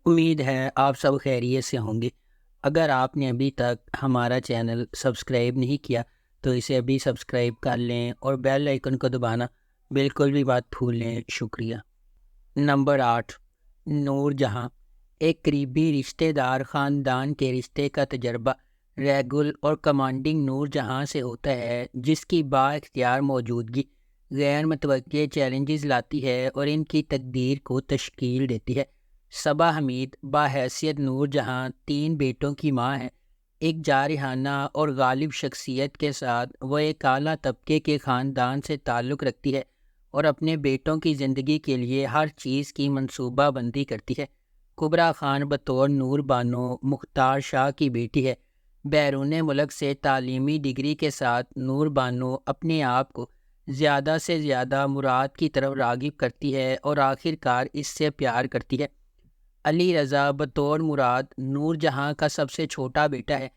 امید ہے آپ سب خیریت سے ہوں گے۔ اگر آپ نے ابھی تک ہمارا چینل سبسکرائب نہیں کیا تو اسے ابھی سبسکرائب کر لیں اور بیل آئیکن کو دبانا بالکل بھی مت بھولیں۔ شکریہ۔ نمبر 8، نور جہاں۔ ایک قریبی رشتہ دار خاندان کے رشتے کا تجربہ ریگل اور کمانڈنگ نور جہاں سے ہوتا ہے، جس کی با اختیار موجودگی غیر متوقع چیلنجز لاتی ہے اور ان کی تقدیر کو تشکیل دیتی ہے۔ صبا حمید بحیثیت نور جہاں 3 بیٹوں کی ماں ہے۔ ایک جارحانہ اور غالب شخصیت کے ساتھ وہ ایک اعلیٰ طبقے کے خاندان سے تعلق رکھتی ہے اور اپنے بیٹوں کی زندگی کے لیے ہر چیز کی منصوبہ بندی کرتی ہے۔ کبریٰ خان بطور نور بانو مختار شاہ کی بیٹی ہے۔ بیرون ملک سے تعلیمی ڈگری کے ساتھ نور بانو اپنے آپ کو زیادہ سے زیادہ مراد کی طرف راغب کرتی ہے اور آخر کار اس سے پیار کرتی ہے۔ علی رضا بطور مراد نور جہاں کا سب سے چھوٹا بیٹا ہے۔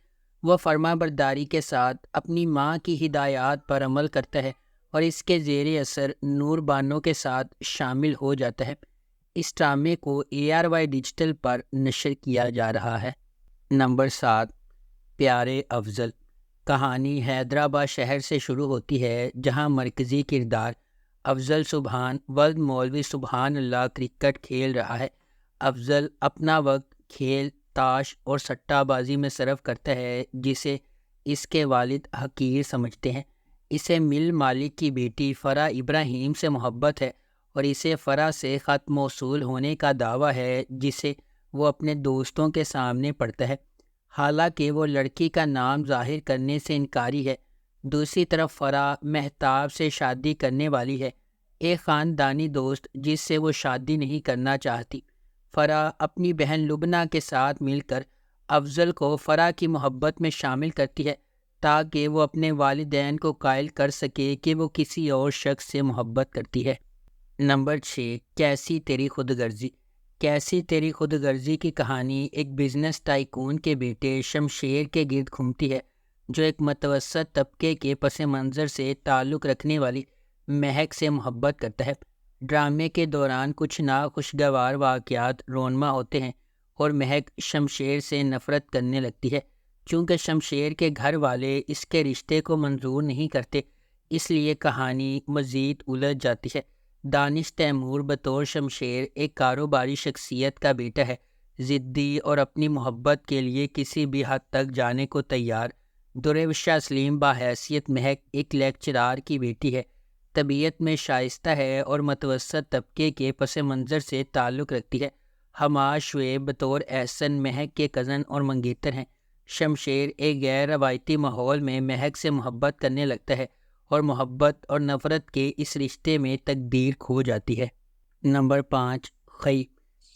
وہ فرما برداری کے ساتھ اپنی ماں کی ہدایات پر عمل کرتا ہے اور اس کے زیر اثر نور بانو کے ساتھ شامل ہو جاتا ہے۔ اس ڈرامے کو ARY ڈیجیٹل پر نشر کیا جا رہا ہے۔ نمبر 7، پیارے افضل۔ کہانی حیدرآباد شہر سے شروع ہوتی ہے، جہاں مرکزی کردار افضل سبحان ولد مولوی سبحان اللہ کرکٹ کھیل رہا ہے۔ افضل اپنا وقت کھیل، تاش اور سٹہ بازی میں صرف کرتا ہے، جسے اس کے والد حقیر سمجھتے ہیں۔ اسے مل مالک کی بیٹی فرح ابراہیم سے محبت ہے اور اسے فرح سے خط موصول ہونے کا دعویٰ ہے، جسے وہ اپنے دوستوں کے سامنے پڑھتا ہے، حالانکہ وہ لڑکی کا نام ظاہر کرنے سے انکاری ہے۔ دوسری طرف فرح مہتاب سے شادی کرنے والی ہے، ایک خاندانی دوست جس سے وہ شادی نہیں کرنا چاہتی۔ فرح اپنی بہن لبنہ کے ساتھ مل کر افضل کو فرح کی محبت میں شامل کرتی ہے تاکہ وہ اپنے والدین کو قائل کر سکے کہ وہ کسی اور شخص سے محبت کرتی ہے۔ نمبر 6، کیسی تیری خود غرضی۔ کیسی تیری خود غرضی کی کہانی ایک بزنس ٹائکون کے بیٹے شمشیر کے گرد گھومتی ہے، جو ایک متوسط طبقے کے پس منظر سے تعلق رکھنے والی مہک سے محبت کرتا ہے۔ ڈرامے کے دوران کچھ ناخوشگوار واقعات رونما ہوتے ہیں اور مہک شمشیر سے نفرت کرنے لگتی ہے۔ چونکہ شمشیر کے گھر والے اس کے رشتے کو منظور نہیں کرتے، اس لیے کہانی مزید الجھ جاتی ہے۔ دانش تیمور بطور شمشیر ایک کاروباری شخصیت کا بیٹا ہے، ضدی اور اپنی محبت کے لیے کسی بھی حد تک جانے کو تیار۔ درویشہ سلیم بحیثیت مہک ایک لیکچرار کی بیٹی ہے، طبیعت میں شائستہ ہے اور متوسط طبقے کے پس منظر سے تعلق رکھتی ہے۔ حماد شعیب بطور احسن مہک کے کزن اور منگیتر ہیں۔ شمشیر ایک غیر روایتی ماحول میں مہک سے محبت کرنے لگتا ہے اور محبت اور نفرت کے اس رشتے میں تقدیر کھو جاتی ہے۔ نمبر 5، خی۔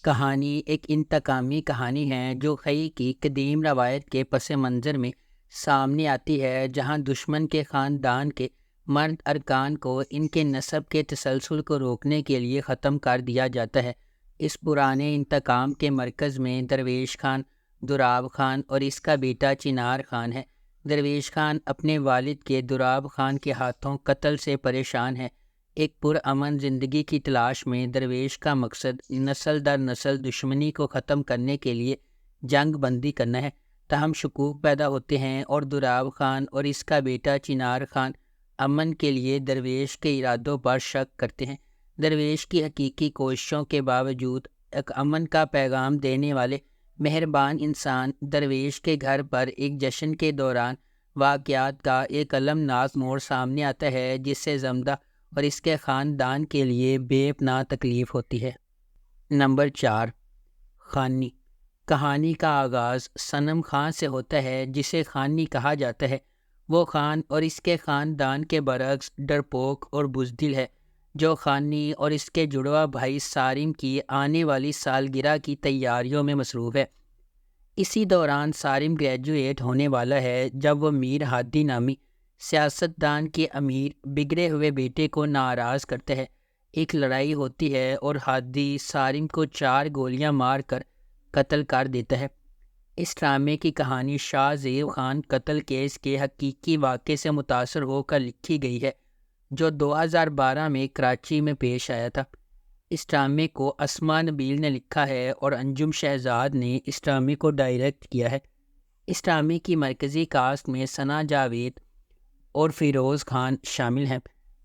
کہانی ایک انتقامی کہانی ہے جو خی کی قدیم روایت کے پس منظر میں سامنے آتی ہے، جہاں دشمن کے خاندان کے مرد ارکان کو ان کے نسب کے تسلسل کو روکنے کے لیے ختم کر دیا جاتا ہے۔ اس پرانے انتقام کے مرکز میں درویش خان، دراب خان اور اس کا بیٹا چنار خان ہے۔ درویش خان اپنے والد کے دراب خان کے ہاتھوں قتل سے پریشان ہے۔ ایک پرامن زندگی کی تلاش میں درویش کا مقصد نسل در نسل دشمنی کو ختم کرنے کے لیے جنگ بندی کرنا ہے۔ تاہم شکوک پیدا ہوتے ہیں اور دراب خان اور اس کا بیٹا چنار خان امن کے لیے درویش کے ارادوں پر شک کرتے ہیں۔ درویش کی حقیقی کوششوں کے باوجود ایک امن کا پیغام دینے والے مہربان انسان درویش کے گھر پر ایک جشن کے دوران واقعات کا ایک المناک موڑ سامنے آتا ہے، جس سے زمدہ اور اس کے خاندان کے لیے بے پناہ تکلیف ہوتی ہے۔ نمبر 4، خانی۔ کہانی کا آغاز صنم خان سے ہوتا ہے، جسے خانی کہا جاتا ہے۔ وہ خان اور اس کے خاندان کے برعکس ڈرپوک اور بزدل ہے، جو خانی اور اس کے جڑواں بھائی صارم کی آنے والی سالگرہ کی تیاریوں میں مصروف ہے۔ اسی دوران صارم گریجویٹ ہونے والا ہے جب وہ میر ہادی نامی سیاستدان کے امیر بگڑے ہوئے بیٹے کو ناراض کرتا ہے۔ ایک لڑائی ہوتی ہے اور ہادی صارم کو 4 گولیاں مار کر قتل کر دیتا ہے۔ اس ڈرامے کی کہانی شاہ زیب خان قتل کیس کے حقیقی واقعے سے متاثر ہو کر لکھی گئی ہے، جو 2012 میں کراچی میں پیش آیا تھا۔ اس ڈرامے کو اسما نبیل نے لکھا ہے اور انجم شہزاد نے اس ڈرامے کو ڈائریکٹ کیا ہے۔ اس ڈرامے کی مرکزی کاسٹ میں ثنا جاوید اور فیروز خان شامل ہیں۔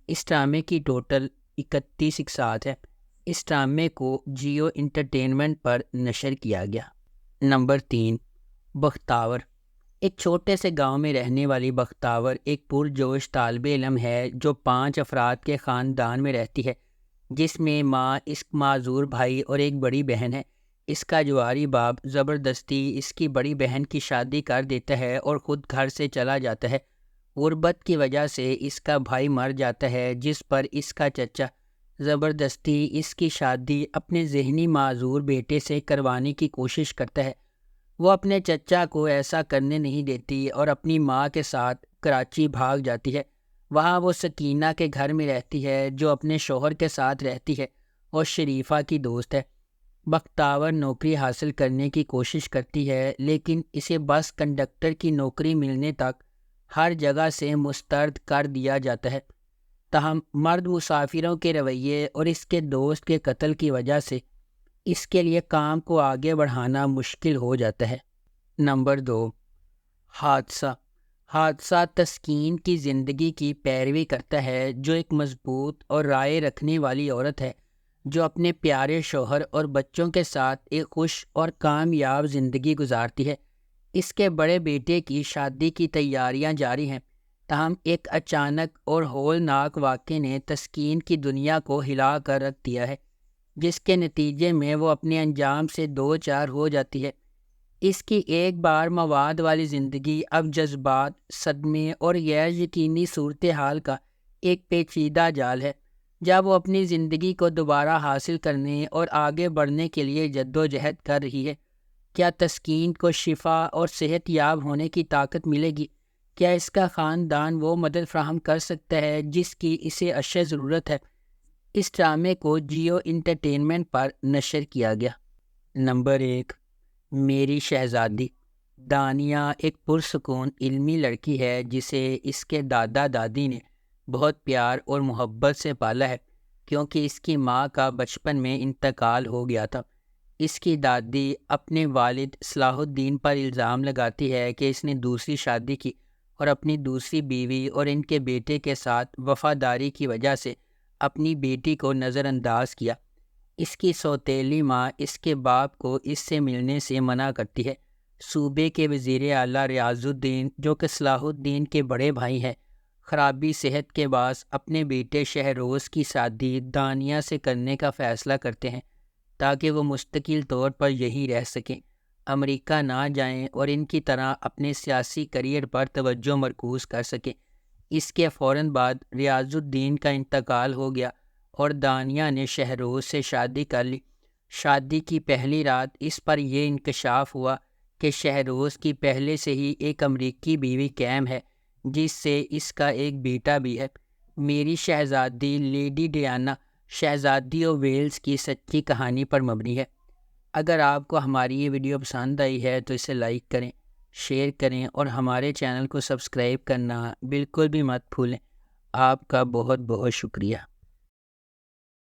اس ڈرامے کی ٹوٹل 31 اقساط ہے۔ اس ڈرامے کو جیو انٹرٹینمنٹ پر نشر کیا گیا۔ نمبر 3، بختاور۔ ایک چھوٹے سے گاؤں میں رہنے والی بختاور ایک پرجوش طالب علم ہے جو 5 افراد کے خاندان میں رہتی ہے، جس میں ماں، اس معذور بھائی اور ایک بڑی بہن ہے۔ اس کا جواری باپ زبردستی اس کی بڑی بہن کی شادی کر دیتا ہے اور خود گھر سے چلا جاتا ہے۔ غربت کی وجہ سے اس کا بھائی مر جاتا ہے، جس پر اس کا چچا زبردستی اس کی شادی اپنے ذہنی معذور بیٹے سے کروانے کی کوشش کرتا ہے۔ وہ اپنے چچا کو ایسا کرنے نہیں دیتی اور اپنی ماں کے ساتھ کراچی بھاگ جاتی ہے۔ وہاں وہ سکینہ کے گھر میں رہتی ہے جو اپنے شوہر کے ساتھ رہتی ہے اور شریفہ کی دوست ہے۔ بختاور نوکری حاصل کرنے کی کوشش کرتی ہے، لیکن اسے بس کنڈکٹر کی نوکری ملنے تک ہر جگہ سے مسترد کر دیا جاتا ہے۔ تاہم مرد مسافروں کے رویے اور اس کے دوست کے قتل کی وجہ سے اس کے لیے کام کو آگے بڑھانا مشکل ہو جاتا ہے۔ نمبر 2، حادثہ۔ حادثہ تسکین کی زندگی کی پیروی کرتا ہے، جو ایک مضبوط اور رائے رکھنے والی عورت ہے جو اپنے پیارے شوہر اور بچوں کے ساتھ ایک خوش اور کامیاب زندگی گزارتی ہے۔ اس کے بڑے بیٹے کی شادی کی تیاریاں جاری ہیں، تاہم ایک اچانک اور ہولناک واقعے نے تسکین کی دنیا کو ہلا کر رکھ دیا ہے، جس کے نتیجے میں وہ اپنے انجام سے دو چار ہو جاتی ہے۔ اس کی ایک بار مواد والی زندگی اب جذبات، صدمے اور غیر یقینی صورتحال کا ایک پیچیدہ جال ہے۔ جب وہ اپنی زندگی کو دوبارہ حاصل کرنے اور آگے بڑھنے کے لیے جدوجہد کر رہی ہے، کیا تسکین کو شفا اور صحت یاب ہونے کی طاقت ملے گی؟ کیا اس کا خاندان وہ مدد فراہم کر سکتا ہے جس کی اسے اشد ضرورت ہے؟ اس ڈرامے کو جیو انٹرٹینمنٹ پر نشر کیا گیا۔ نمبر 1، میری شہزادی۔ دانیہ ایک پرسکون علمی لڑکی ہے جسے اس کے دادا دادی نے بہت پیار اور محبت سے پالا ہے، کیونکہ اس کی ماں کا بچپن میں انتقال ہو گیا تھا۔ اس کی دادی اپنے والد صلاح الدین پر الزام لگاتی ہے کہ اس نے دوسری شادی کی اور اپنی دوسری بیوی اور ان کے بیٹے کے ساتھ وفاداری کی وجہ سے اپنی بیٹی کو نظر انداز کیا۔ اس کی سوتیلی ماں اس کے باپ کو اس سے ملنے سے منع کرتی ہے۔ صوبے کے وزیر اعلیٰ ریاض الدین، جو کہ صلاح الدین کے بڑے بھائی ہیں، خرابی صحت کے باعث اپنے بیٹے شہروز کی شادی دانیہ سے کرنے کا فیصلہ کرتے ہیں تاکہ وہ مستقل طور پر یہیں رہ سکیں، امریکہ نہ جائیں اور ان کی طرح اپنے سیاسی کیریئر پر توجہ مرکوز کر سکیں۔ اس کے فوراً بعد ریاض الدین کا انتقال ہو گیا اور دانیہ نے شہروز سے شادی کر لی۔ شادی کی پہلی رات اس پر یہ انکشاف ہوا کہ شہروز کی پہلے سے ہی ایک امریکی بیوی قائم ہے، جس سے اس کا ایک بیٹا بھی ہے۔ میری شہزادی لیڈی ڈیانا شہزادی آف ویلز کی سچی کہانی پر مبنی ہے۔ اگر آپ کو ہماری یہ ویڈیو پسند آئی ہے تو اسے لائک کریں، شیئر کریں اور ہمارے چینل کو سبسکرائب کرنا بالکل بھی مت بھولیں۔ آپ کا بہت بہت شکریہ۔